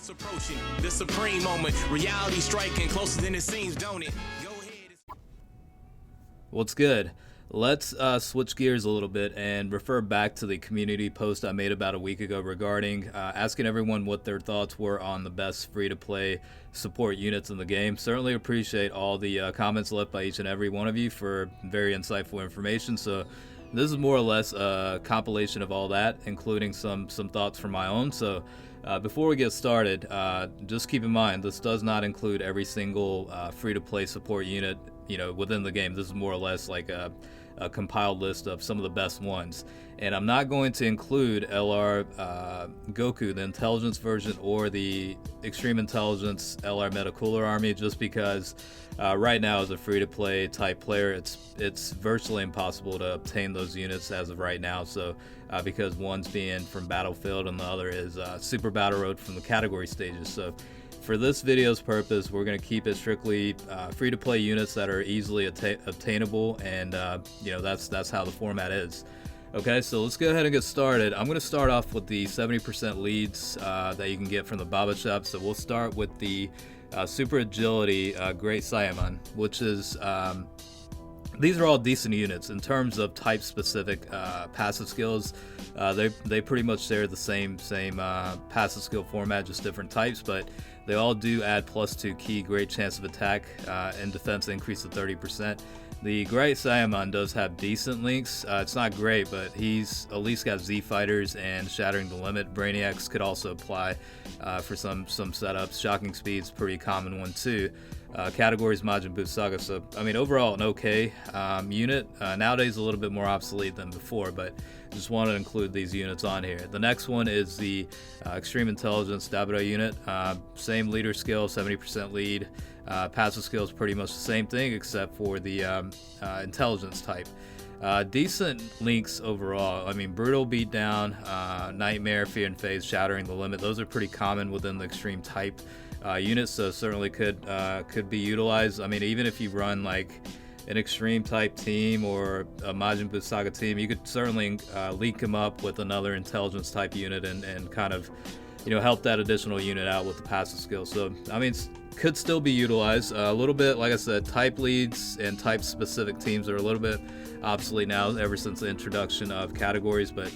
It's approaching the supreme moment. Reality striking closer than it seems, don't it? Go ahead. What's good? Let's switch gears a little bit and refer back to the community post I made about a week ago regarding asking everyone what their thoughts were on the best free-to-play support units in the game. Certainly appreciate all the comments left by each and every one of you for very insightful information. So this is more or less a compilation of all that, including some thoughts from my own. So before we get started, just keep in mind this does not include every single free-to-play support unit within the game. This is more or less like a compiled list of some of the best ones, and I'm not going to include LR Goku, the intelligence version, or the extreme intelligence LR Metacooler army, just because right now as a free-to-play type player it's virtually impossible to obtain those units as of right now. So because one's being from Battlefield and the other is Super Battle Road from the category stages. So for this video's purpose, we're going to keep it strictly free-to-play units that are easily obtainable, and that's how the format is. Okay, so let's go ahead and get started. I'm going to start off with the 70% leads that you can get from the Baba shop. So we'll start with the Super Agility Great Saiyan, which is these are all decent units in terms of type-specific passive skills. They pretty much share the same passive skill format, just different types, but they all do add +2 key, great chance of attack, and defense increase to 30%. The Great Saiyan does have decent links. It's not great, but he's at least got Z Fighters and Shattering the Limit. Brainiacs could also apply for some setups. Shocking Speed's a pretty common one too. Categories Majin Buu Saga. So I mean, overall an okay unit. Nowadays a little bit more obsolete than before, but just wanted to include these units on here. The next one is the Extreme Intelligence Tabata unit. Same leader skill, 70% lead. Passive skill is pretty much the same thing except for the intelligence type. Decent links overall. I mean, Brutal Beatdown, Nightmare, Fear and Phase, Shattering the Limit. Those are pretty common within the extreme type units, so certainly could be utilized. I mean, even if you run like an extreme type team or a Majin Buu Saga team, you could certainly link them up with another intelligence type unit and kind of help that additional unit out with the passive skill. So I mean, could still be utilized a little bit. Like I said, type leads and type specific teams are a little bit obsolete now ever since the introduction of categories, but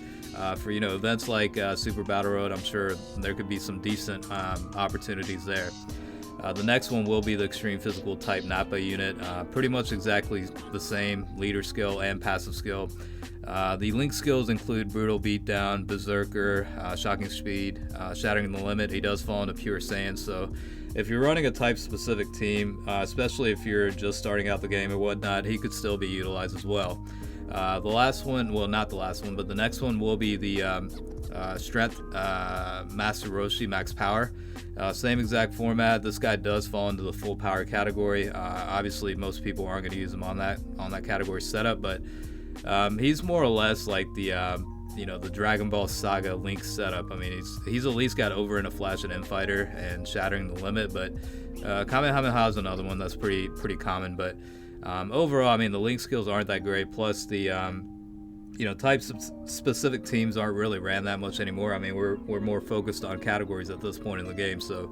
for events like Super Battle Road, I'm sure there could be some decent opportunities there. The next one will be the extreme physical type Nappa unit. Pretty much exactly the same leader skill and passive skill. The link skills include Brutal Beatdown, Berserker, Shocking Speed, Shattering the Limit. He does fall into Pure Saiyan, so if you're running a type-specific team, especially if you're just starting out the game or whatnot, he could still be utilized as well. The last one, well, not the last one, but the next one will be the Strength Master Roshi Max Power. Same exact format. This guy does fall into the full power category. Obviously, most people aren't going to use him on that category setup, but he's more or less like the the Dragon Ball Saga Link setup. I mean, he's at least got Over in a Flash and Fighter and Shattering the Limit, but Kamehameha is another one that's pretty common. But overall, I mean, the Link skills aren't that great. Plus, the types of specific teams aren't really ran that much anymore. I mean, we're more focused on categories at this point in the game. So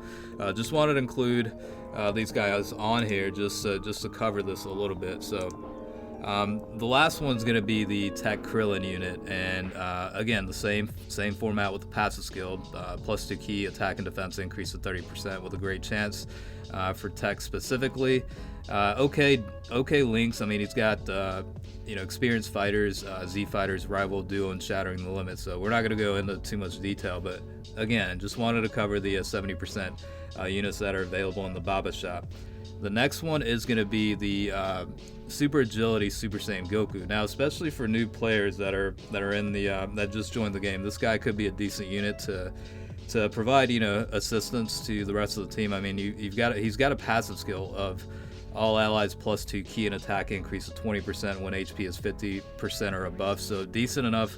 just wanted to include these guys on here just to cover this a little bit. So the last one's going to be the Tech Krillin unit, and again, the same format with the passive skill, +2 key, attack and defense increase to 30% with a great chance for Tech specifically. Okay links. I mean, he's got experienced fighters, Z Fighters, Rival Duo, and Shattering the Limit. So we're not going to go into too much detail, but again, just wanted to cover the 70% units that are available in the Baba shop. The next one is going to be the Super Agility Super Saiyan Goku. Now, especially for new players that are in the that just joined the game, this guy could be a decent unit to provide assistance to the rest of the team. I mean, he's got a passive skill of all allies +2 key and attack increase of 20% when HP is 50% or above. So decent enough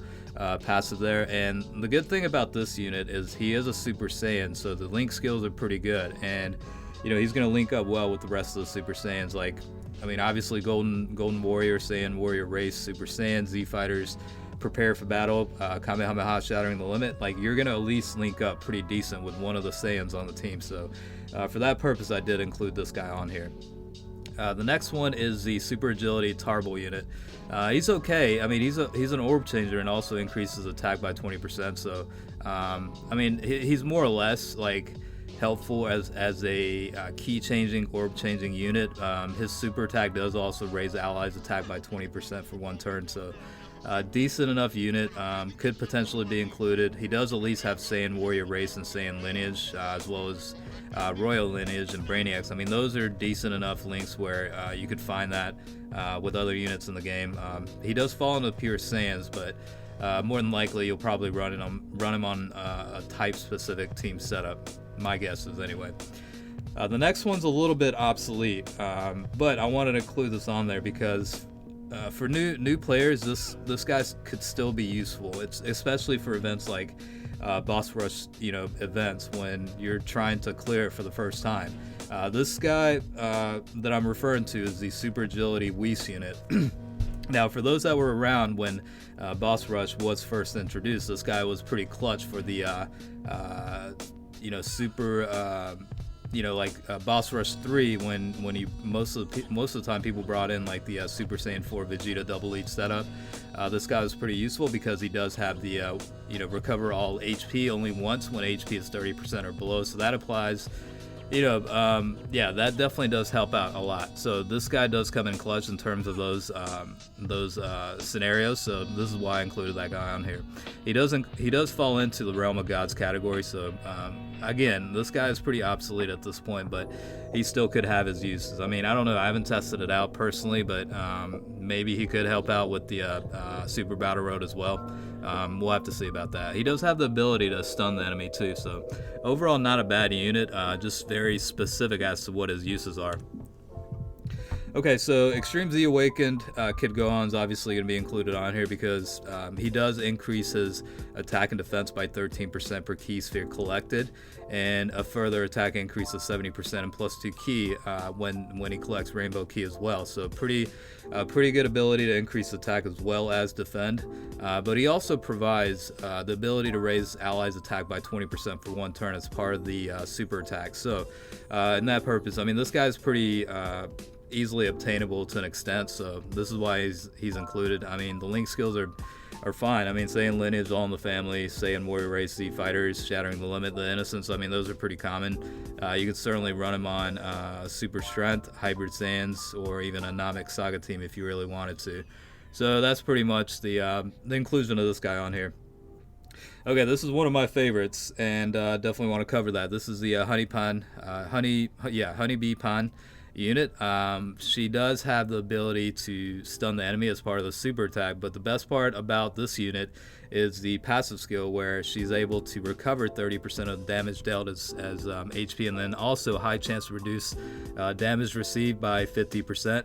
passive there. And the good thing about this unit is he is a Super Saiyan, so the link skills are pretty good, and he's going to link up well with the rest of the Super Saiyans. Like, I mean, obviously Golden Warrior, Saiyan Warrior Race, Super Saiyan, Z Fighters, prepare for battle, Kamehameha shattering the limit, like you're gonna at least link up pretty decent with one of the Saiyans on the team. So for that purpose, I did include this guy on here. The next one is the Super Agility Tarble unit. He's okay. I mean, he's an orb changer and also increases attack by 20%. So, I mean, he's more or less like helpful as a key changing, orb changing unit. His super attack does also raise allies' attack by 20% for one turn. So, decent enough unit. Could potentially be included. He does at least have Saiyan warrior race and Saiyan lineage, as well as royal lineage and Brainiacs. I mean, those are decent enough links where you could find that with other units in the game. He does fall into pure Saiyans, but more than likely you'll probably run him on a type-specific team setup. My guess is anyway. The next one's a little bit obsolete, but I wanted to include this on there because for new players, this guy could still be useful. It's especially for events like boss rush, events when you're trying to clear it for the first time. This guy that I'm referring to is the Super Agility Whis unit. Now, for those that were around when Boss Rush was first introduced, this guy was pretty clutch for the super. Boss Rush 3 when you most of the time people brought in like the Super Saiyan 4 Vegeta double lead setup. This guy was pretty useful because he does have the recover all HP only once when HP is 30% or below, so that applies. That definitely does help out a lot. So this guy does come in clutch in terms of those scenarios. So this is why I included that guy on here. He does fall into the Realm of Gods category. So again, this guy is pretty obsolete at this point, but he still could have his uses. I mean, I don't know. I haven't tested it out personally, but maybe he could help out with the Super Battle Road as well. We'll have to see about that. He does have the ability to stun the enemy too, so overall not a bad unit, just very specific as to what his uses are. Okay, so Extreme Z Awakened Kid Gohan's obviously going to be included on here because he does increase his attack and defense by 13% per key sphere collected, and a further attack increase of 70% and plus 2 key when he collects Rainbow Key as well. So pretty good ability to increase attack as well as defend. But he also provides the ability to raise allies' attack by 20% for one turn as part of the super attack. So in that purpose, I mean, this guy's pretty easily obtainable to an extent, so this is why he's included. I mean, the link skills are fine. I mean, Saiyan lineage, all in the family, Saiyan warrior race, Z fighters, shattering the limit, the innocence. I mean, those are pretty common. You could certainly run him on super strength, hybrid Saiyans, or even a Namek Saga team if you really wanted to. So that's pretty much the inclusion of this guy on here. Okay, this is one of my favorites, and definitely want to cover that. This is the Honeybee Pan unit. She does have the ability to stun the enemy as part of the super attack, but the best part about this unit is the passive skill where she's able to recover 30% of damage dealt as HP, and then also high chance to reduce damage received by 50%.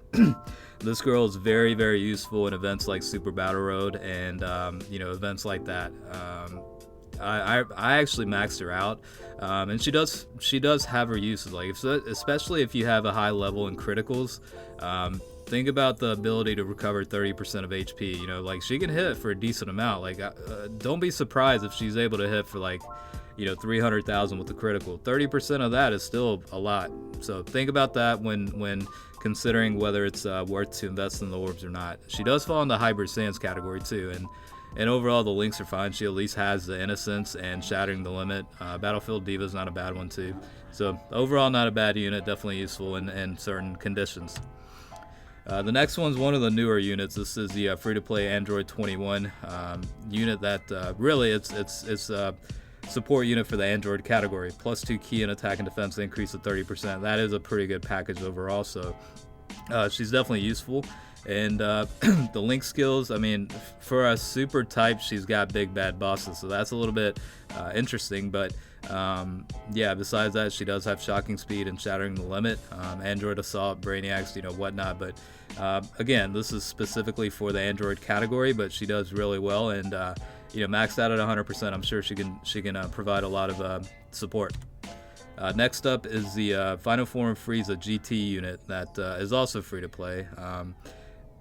This girl is very, very useful in events like Super Battle Road and events like that. I actually maxed her out, and she does have her uses, like especially if you have a high level in criticals. Think about the ability to recover 30% of HP. Like she can hit for a decent amount. Like don't be surprised if she's able to hit for 300,000 with the critical. 30% of that is still a lot. So think about that when considering whether it's worth to invest in the orbs or not. She does fall in the hybrid Saiyans category too, and overall the links are fine. She at least has the innocence and shattering the limit. Battlefield Diva's not a bad one too. So overall not a bad unit, definitely useful in certain conditions. The next one's one of the newer units. This is the free-to-play Android 21 unit that really it's a support unit for the Android category. Plus 2 key and attack and defense increase of 30%. That is a pretty good package overall. So she's definitely useful. And the link skills, I mean, for a super type, she's got big bad bosses, so that's a little bit interesting. But besides that, she does have shocking speed and shattering the limit, Android assault, Brainiacs, whatnot. But again, this is specifically for the Android category, but she does really well, and maxed out at 100%. I'm sure she can provide a lot of support. Next up is the Final Form Frieza GT unit that is also free to play.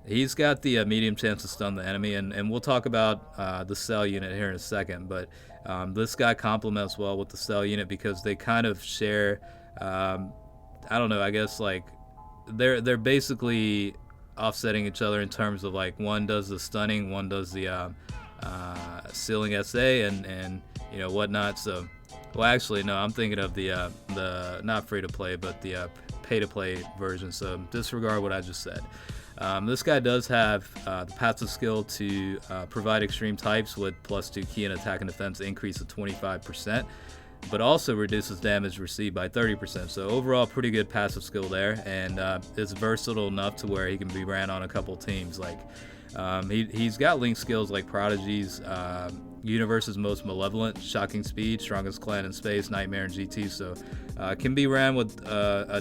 He's got the medium chance to stun the enemy, and we'll talk about the Cell unit here in a second, but this guy complements well with the Cell unit because they kind of share, I don't know, I guess like they're basically offsetting each other in terms of like one does the stunning, one does the sealing SA and you know whatnot. So, well, actually no, I'm thinking of the not free to play, but the pay to play version. So disregard what I just said. This guy does have the passive skill to provide extreme types with +2 key and attack and defense increase of 25%, but also reduces damage received by 30%. So overall, pretty good passive skill there, and it's versatile enough to where he can be ran on a couple teams. Like he's got link skills like Prodigy's Universe's Most Malevolent, Shocking Speed, Strongest Clan in Space, Nightmare, and GT. So can be ran with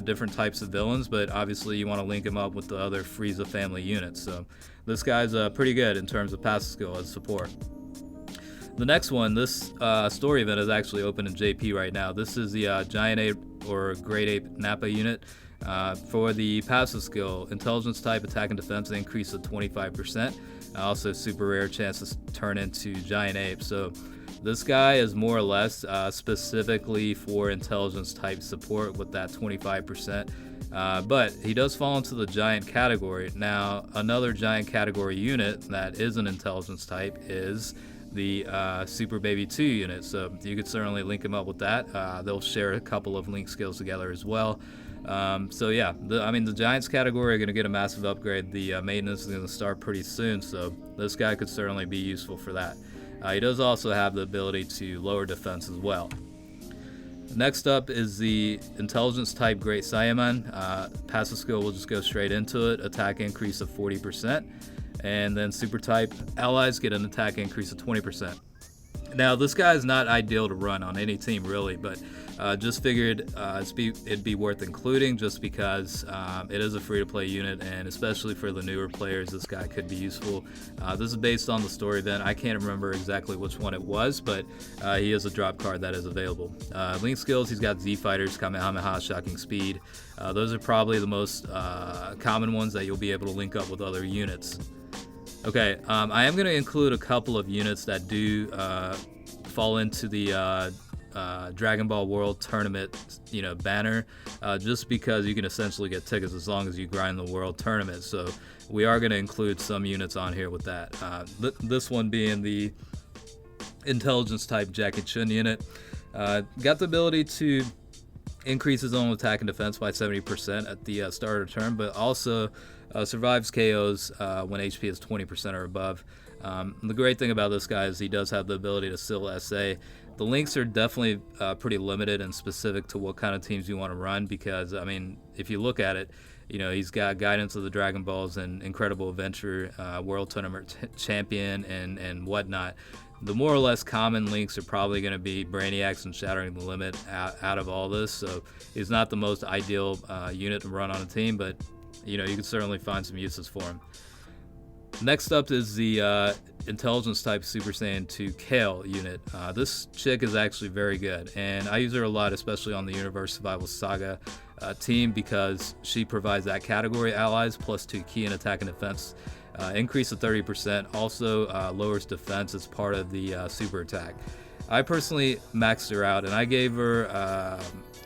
different types of villains, but obviously you want to link him up with the other Frieza family units. So this guy's pretty good in terms of passive skill as support. The next one, this story event is actually open in JP right now. This is the Giant Ape or Great Ape Nappa unit. For the passive skill, intelligence type, attack and defense increase of 25%. Also super rare chance to turn into Giant Ape. So this guy is more or less specifically for intelligence type support with that 25%. But he does fall into the giant category. Now, another giant category unit that is an intelligence type is the Super Baby 2 unit. So you could certainly link him up with that. They'll share a couple of link skills together as well. So yeah, the Giants category are going to get a massive upgrade. The maintenance is going to start pretty soon, so this guy could certainly be useful for that. He does also have the ability to lower defense as well. Next up is the Intelligence type Great Saiyaman. Passive skill, we'll just go straight into it. Attack increase of 40%. And then Super type allies get an attack increase of 20%. Now, this guy is not ideal to run on any team, really, but just figured it'd be worth including just because it is a free-to-play unit, and especially for the newer players, this guy could be useful. This is based on the story event. I can't remember exactly which one it was, but he is a drop card that is available. Link skills, he's got Z-Fighters, Kamehameha, Shocking Speed. Those are probably the most common ones that you'll be able to link up with other units. Okay, I am going to include a couple of units that do fall into the Dragon Ball World Tournament, banner, just because you can essentially get tickets as long as you grind the World Tournament. So we are going to include some units on here with that. This one being the Intelligence type Jackie Chun unit. Got the ability to increase his own attack and defense by 70% at the start of the turn, but also survives KOs when HP is 20% or above. The great thing about this guy is he does have the ability to seal SA. The links are definitely pretty limited and specific to what kind of teams you want to run because, if you look at it, he's got Guidance of the Dragon Balls and Incredible Adventure, World Tournament Champion, and whatnot. The more or less common links are probably going to be Brainiacs and Shattering the Limit out of all this, so he's not the most ideal unit to run on a team, but you can certainly find some uses for him. Next up is the Intelligence type Super Saiyan 2 Kale unit. This chick is actually very good, and I use her a lot, especially on the Universe Survival Saga team, because she provides that category allies +2 key and attack and defense. Increase of 30%, also lowers defense as part of the super attack. I personally maxed her out and I gave her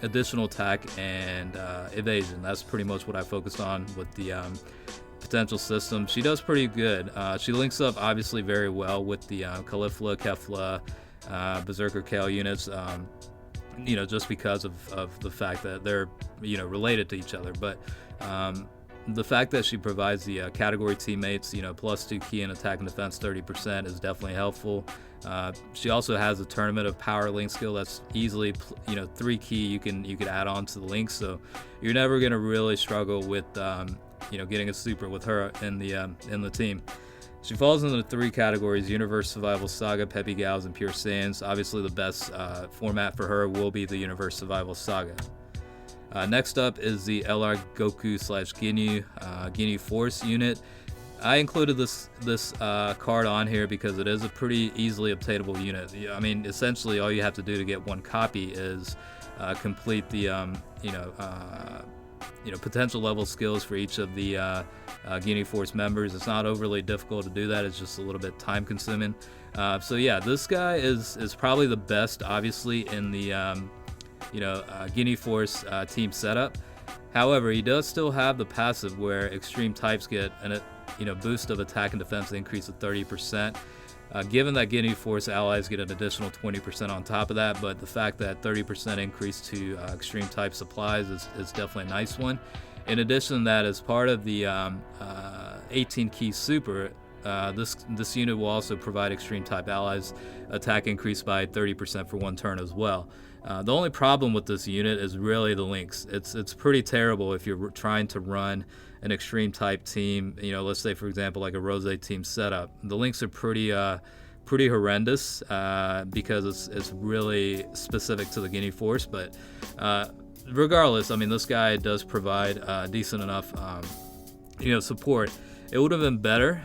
additional attack and evasion. That's pretty much what I focused on with the potential system. She does pretty good. She links up obviously very well with the Caulifla, Kefla, Berserker Kale units, just because of the fact that they're related to each other. But the fact that she provides the category teammates, +2 key and attack and defense 30% is definitely helpful. She also has a Tournament of Power link skill that's easily, 3 key you could add on to the links, so you're never gonna really struggle with, getting a super with her in the team. She falls into 3 categories: Universe Survival Saga, Peppy Gals, and Pure Saiyans. Obviously, the best format for her will be the Universe Survival Saga. Next up is the LR Goku / Ginyu Force unit. I included this card on here because it is a pretty easily obtainable unit. Essentially all you have to do to get one copy is complete the potential level skills for each of the Guinea Force members. It's not overly difficult to do that. It's just a little bit time consuming. So yeah, this guy is probably the best, obviously, in the Guinea Force team setup. However, he does still have the passive where extreme types get a boost of attack and defense increase of 30%. Given that Guinea Force allies get an additional 20% on top of that, but the fact that 30% increase to extreme type supplies is definitely a nice one. In addition to that, as part of the 18 key super, this unit will also provide extreme type allies attack increase by 30% for 1 turn as well. The only problem with this unit is really the links. It's pretty terrible if you're trying to run an extreme type team. Let's say for example like a Rose team setup. The links are pretty horrendous because it's really specific to the Guinea Force. But regardless, I mean, this guy does provide decent enough support. It would have been better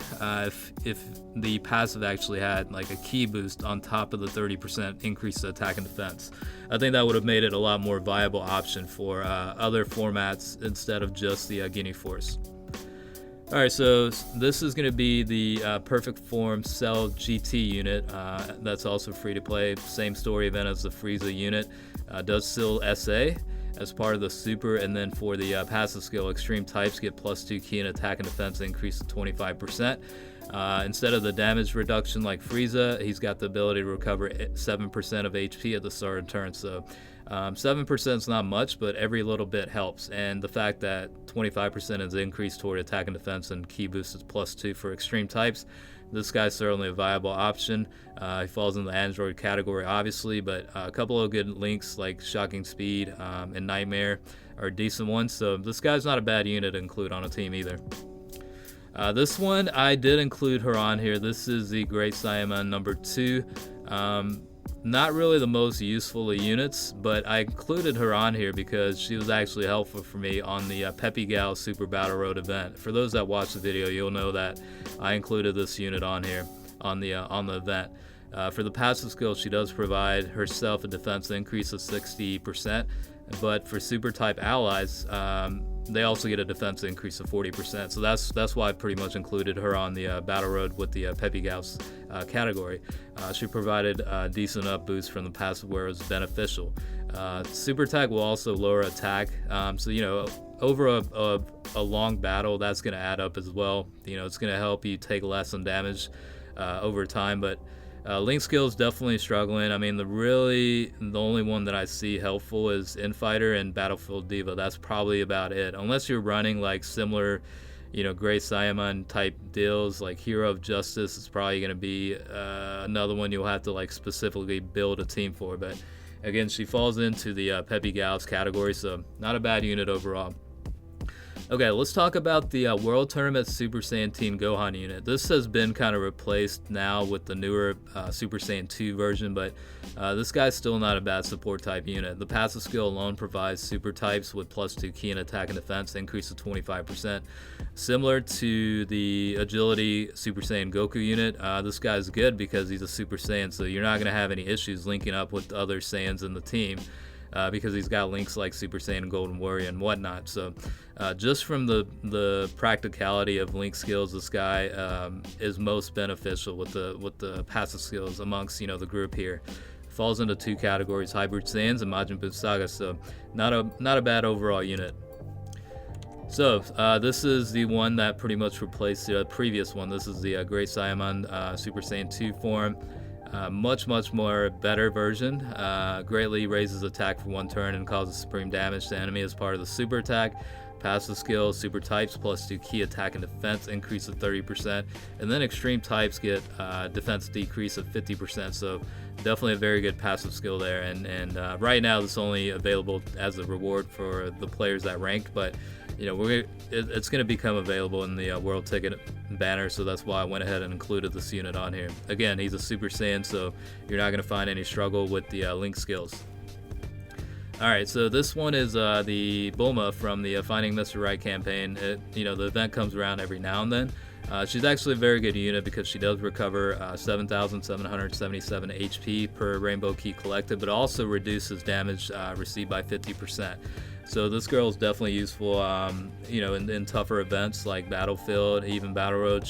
if the passive actually had like a key boost on top of the 30% increase to attack and defense. I think that would have made it a lot more viable option for other formats instead of just the Guinea Force. Alright, so this is going to be the Perfect Form Cell GT unit. That's also free to play. Same story event as the Frieza unit. Does still SA as part of the super, and then for the passive skill, extreme types get +2 key and attack and defense increase to 25%. Instead of the damage reduction like Frieza, he's got the ability to recover 7% of HP at the start of turn. So 7% is not much, but every little bit helps. And the fact that 25% is increased toward attack and defense and key boost is +2 for extreme types, this guy's certainly a viable option. He falls in the Android category, obviously, but a couple of good links like Shocking Speed and Nightmare are decent ones. So this guy's not a bad unit to include on a team either. This one, I did include her on here. This is the Great Saiyan number 2. Not really the most useful of units, but I included her on here because she was actually helpful for me on the Peppy Gal Super Battle Road event. For those that watch the video, you'll know that I included this unit on here on the event. For the passive skill, she does provide herself a defense increase of 60%, but for super type allies, they also get a defense increase of 40%. So that's why I pretty much included her on the Battle Road with the Peppy Gals category. She provided a decent up boost from the passive where it was beneficial. Super attack will also lower attack. So over a long battle, that's going to add up as well. It's going to help you take less on damage over time, but Link skills definitely struggling. I mean, the only one that I see helpful is Infighter and Battlefield Diva. That's probably about it. Unless you're running like similar, Great Saiyaman type deals like Hero of Justice, it's probably going to be another one you'll have to like specifically build a team for. But again, she falls into the Peppy Gals category, so not a bad unit overall. Okay, let's talk about the World Tournament Super Saiyan Team Gohan unit. This has been kind of replaced now with the newer Super Saiyan 2 version, but this guy's still not a bad support type unit. The passive skill alone provides super types with +2 key and attack and defense, increase of 25%. Similar to the Agility Super Saiyan Goku unit, this guy's good because he's a Super Saiyan, so you're not going to have any issues linking up with other Saiyans in the team. Because he's got links like Super Saiyan and Golden Warrior and whatnot. So just from the practicality of link skills, this guy is most beneficial with the passive skills amongst the group here. Falls into 2 categories: Hybrid Saiyans and Majin Buu Saga. So not a bad overall unit. So this is the one that pretty much replaced the previous one. This is the Great Saiyaman Super Saiyan 2 form. Much more better version. Greatly raises attack for 1 turn and causes supreme damage to enemy as part of the super attack. Passive skill, super types +2 key attack and defense increase of 30%, and then extreme types get defense decrease of 50%. So definitely a very good passive skill there. And right now it's only available as a reward for the players that ranked, but it's going to become available in the World Ticket banner, so that's why I went ahead and included this unit on here. Again, he's a Super Saiyan, so you're not going to find any struggle with the link skills. Alright, so this one is the Boma from the Finding Mr. Right campaign. The event comes around every now and then. She's actually a very good unit because she does recover 7,777 HP per Rainbow Key collected, but also reduces damage received by 50%. So this girl is definitely useful, in tougher events like Battlefield, even Battle Road.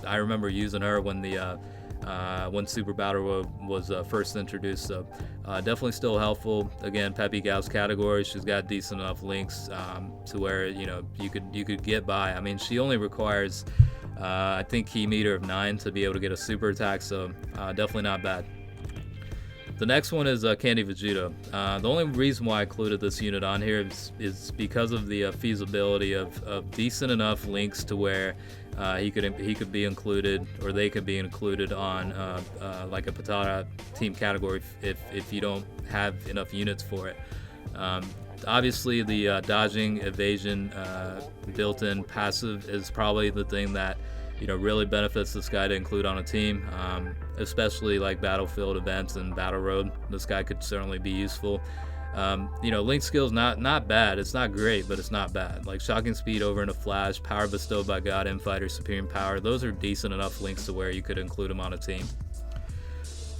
I remember using her when when Super Battle Road was first introduced. So definitely still helpful. Again, Peppy Gal's category. She's got decent enough links to where you could get by. I mean, she only requires I think key meter of 9 to be able to get a super attack. So definitely not bad. The next one is Candy Vegeta. The only reason why I included this unit on here is because of the feasibility of decent enough links to where he could be included, or they could be included on like a Tabata team category if you don't have enough units for it. Obviously, the dodging, evasion, built-in passive is probably the thing that really benefits this guy to include on a team, especially like Battlefield events and Battle Road. This guy could certainly be useful. Link skills not bad. It's not great, but it's not bad. Like shocking speed over in a flash, power bestowed by God, Infighter, supreme power. Those are decent enough links to where you could include them on a team.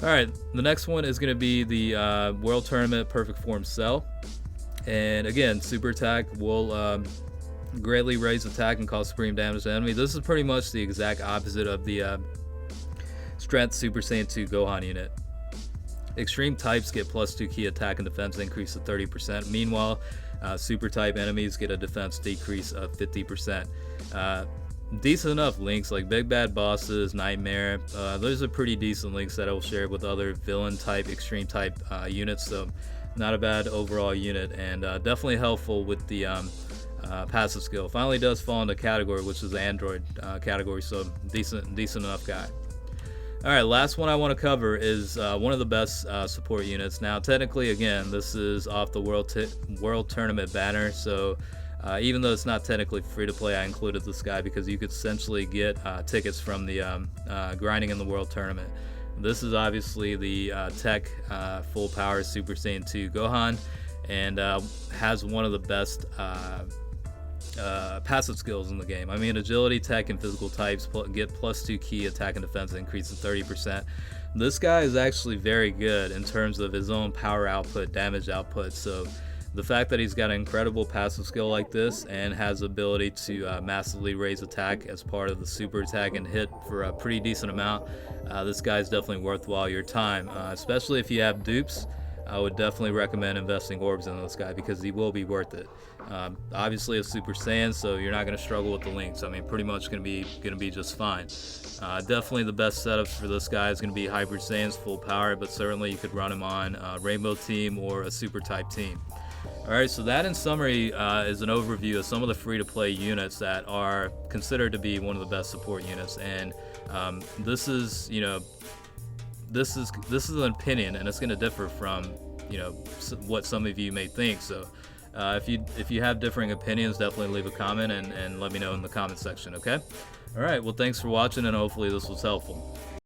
All right, the next one is going to be the World Tournament Perfect Form Cell. And again, super attack will greatly raise attack and cause supreme damage to enemy. This is pretty much the exact opposite of the Strength Super Saiyan 2 Gohan unit. Extreme types get +2 key attack and defense increase of 30%. Meanwhile, super type enemies get a defense decrease of 50%. Decent enough links like Big Bad Bosses, Nightmare. Those are pretty decent links that I will share with other villain type, extreme type units. So not a bad overall unit, and definitely helpful with the passive skill. Finally does fall into category, which is the Android category, so decent enough guy. Alright, last one I want to cover is one of the best support units. Now technically, again, this is off the World Tournament banner, so even though it's not technically free to play, I included this guy because you could essentially get tickets from the grinding in the World Tournament. This is obviously the Tech Full Power Super Saiyan 2 Gohan, and has one of the best passive skills in the game. I mean, agility, tech, and physical types get +2 key attack and defense increase of 30%. This guy is actually very good in terms of his own power output, damage output. So the fact that he's got an incredible passive skill like this and has the ability to massively raise attack as part of the super attack and hit for a pretty decent amount, this guy is definitely worthwhile your time, especially if you have dupes. I would definitely recommend investing orbs in this guy because he will be worth it. Obviously a Super Saiyan, so you're not going to struggle with the links. I mean, pretty much going to be just fine. Definitely the best setup for this guy is going to be Hyper Saiyan's full power, but certainly you could run him on a Rainbow team or a Super type team. Alright, so that in summary is an overview of some of the free-to-play units that are considered to be one of the best support units, and this is an opinion, and it's going to differ from what some of you may think. So if you have differing opinions, definitely leave a comment and let me know in the comment section. Okay. All right, well, thanks for watching, and hopefully this was helpful.